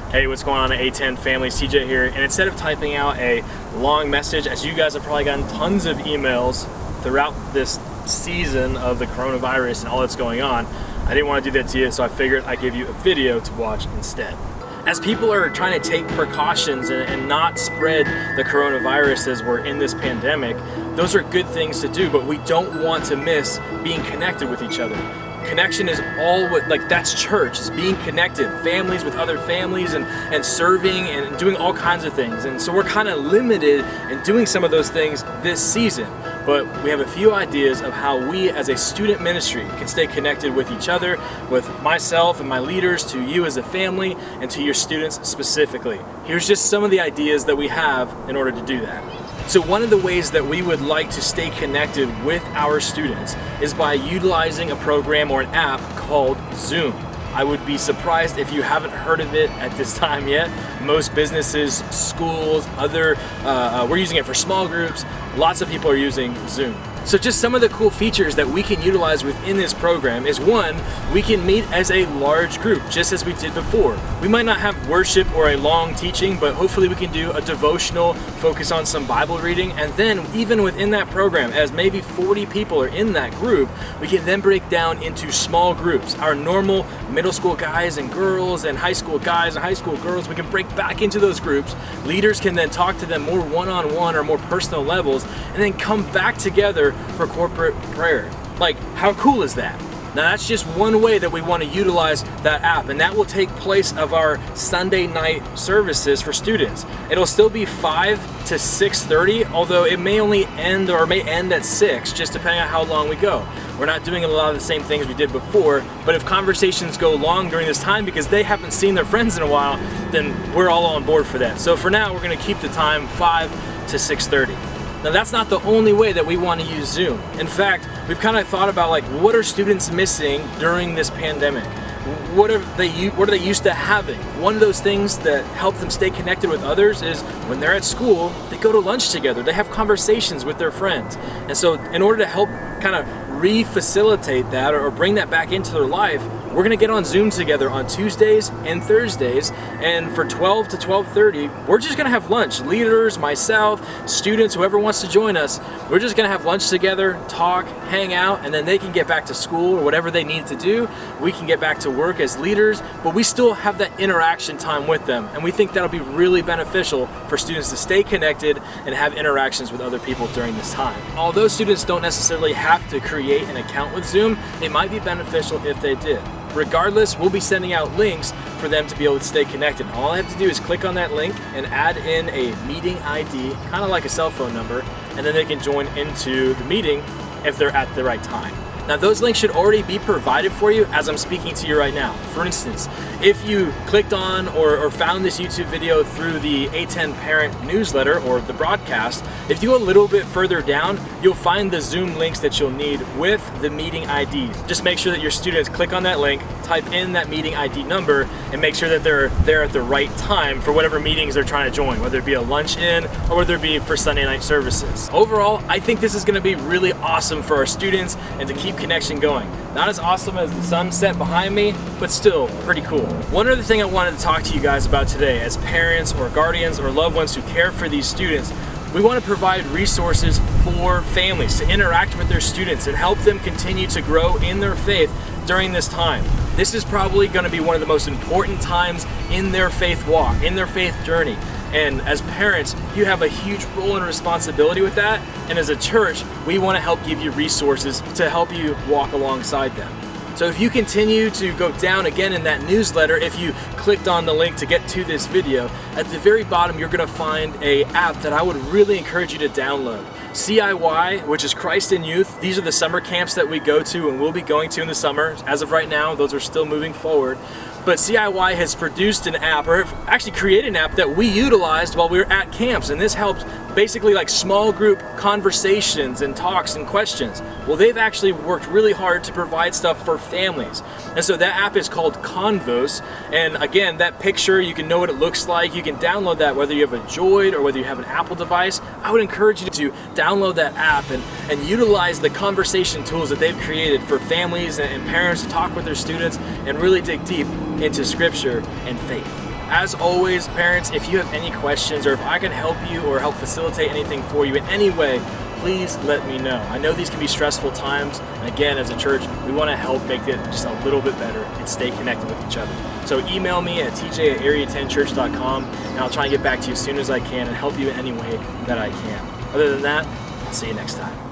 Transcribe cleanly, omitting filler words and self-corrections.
Hey, what's going on, A10 family? CJ here, and instead of typing out a long message, as you guys have probably gotten tons of emails throughout this season of the coronavirus and all that's going on, I didn't want to do that to you, so I figured I'd give you a video to watch instead. As people are trying to take precautions and not spread the coronavirus as we're in this pandemic, those are good things to do, but we don't want to miss being connected with each other. Connection is all what, that's church, is being connected, families with other families and serving and doing all kinds of things. And so we're kind of limited in doing some of those things this season. But we have a few ideas of how we as a student ministry can stay connected with each other, with myself and my leaders, to you as a family, and to your students specifically. Here's just some of the ideas that we have in order to do that. So one of the ways that we would like to stay connected with our students is by utilizing a program or an app called Zoom. I would be surprised if you haven't heard of it at this time yet. Most businesses, schools, we're using it for small groups. Lots of people are using Zoom. So just some of the cool features that we can utilize within this program is, one, we can meet as a large group, just as we did before. We might not have worship or a long teaching, but hopefully we can do a devotional, focus on some Bible reading, and then even within that program, as maybe 40 people are in that group, we can then break down into small groups. Our normal middle school guys and girls and high school guys and high school girls, we can break back into those groups. Leaders can then talk to them more one-on-one or more personal levels, and then come back together for corporate prayer. Like, how cool is that? Now that's just one way that we want to utilize that app, and that will take place of our Sunday night services for students. It'll still be 5 to 6:30, although it may only end at 6, just depending on how long we go. We're not doing a lot of the same things we did before, but if conversations go long during this time because they haven't seen their friends in a while, then we're all on board for that. So for now, we're going to keep the time 5 to 6:30. Now that's not the only way that we want to use Zoom. In fact, we've kind of thought about what are students missing during this pandemic? What are they used to having? One of those things that help them stay connected with others is when they're at school, they go to lunch together. They have conversations with their friends. And so in order to help kind of re-facilitate that or bring that back into their life, we're going to get on Zoom together on Tuesdays and Thursdays, and for 12 to 12:30, we're just going to have lunch. Leaders, myself, students, whoever wants to join us, we're just going to have lunch together, talk, hang out, and then they can get back to school or whatever they need to do. We can get back to work as leaders, but we still have that interaction time with them, and we think that'll be really beneficial for students to stay connected and have interactions with other people during this time. Although students don't necessarily have to create an account with Zoom, it might be beneficial if they did. Regardless, we'll be sending out links for them to be able to stay connected. All I have to do is click on that link and add in a meeting ID, kind of like a cell phone number, and then they can join into the meeting if they're at the right time. Now those links should already be provided for you as I'm speaking to you right now. For instance, if you clicked on or found this YouTube video through the A10 parent newsletter or the broadcast, if you go a little bit further down, you'll find the Zoom links that you'll need with the meeting IDs. Just make sure that your students click on that link, type in that meeting ID number, and make sure that they're there at the right time for whatever meetings they're trying to join, whether it be a lunch-in or whether it be for Sunday night services. Overall, I think this is going to be really awesome for our students and to keep connection going. Not as awesome as the sunset behind me, but still pretty cool. One other thing I wanted to talk to you guys about today, as parents or guardians or loved ones who care for these students, we want to provide resources for families to interact with their students and help them continue to grow in their faith during this time. This is probably going to be one of the most important times in their faith walk, in their faith journey. And as parents, you have a huge role and responsibility with that. And as a church, we want to help give you resources to help you walk alongside them. So if you continue to go down again in that newsletter, if you clicked on the link to get to this video, at the very bottom you're going to find an app that I would really encourage you to download. CIY, which is Christ in Youth. These are the summer camps that we go to and will be going to in the summer. As of right now, those are still moving forward. But CIY has produced an app, or actually created an app that we utilized while we were at camps, and this helps basically like small group conversations and talks and questions. Well, they've actually worked really hard to provide stuff for families. And so that app is called Convos, and again, that picture, you can know what it looks like. You can download that whether you have a Droid or whether you have an Apple device. I would encourage you to download that app and utilize the conversation tools that they've created for families and parents to talk with their students and really dig deep into scripture and faith. As always, parents, if you have any questions or if I can help you or help facilitate anything for you in any way, please let me know. I know these can be stressful times, and again, as a church, we want to help make it just a little bit better and stay connected with each other. So email me at tj@area10church.com, and I'll try and get back to you as soon as I can and help you in any way that I can. Other than that, I'll see you next time.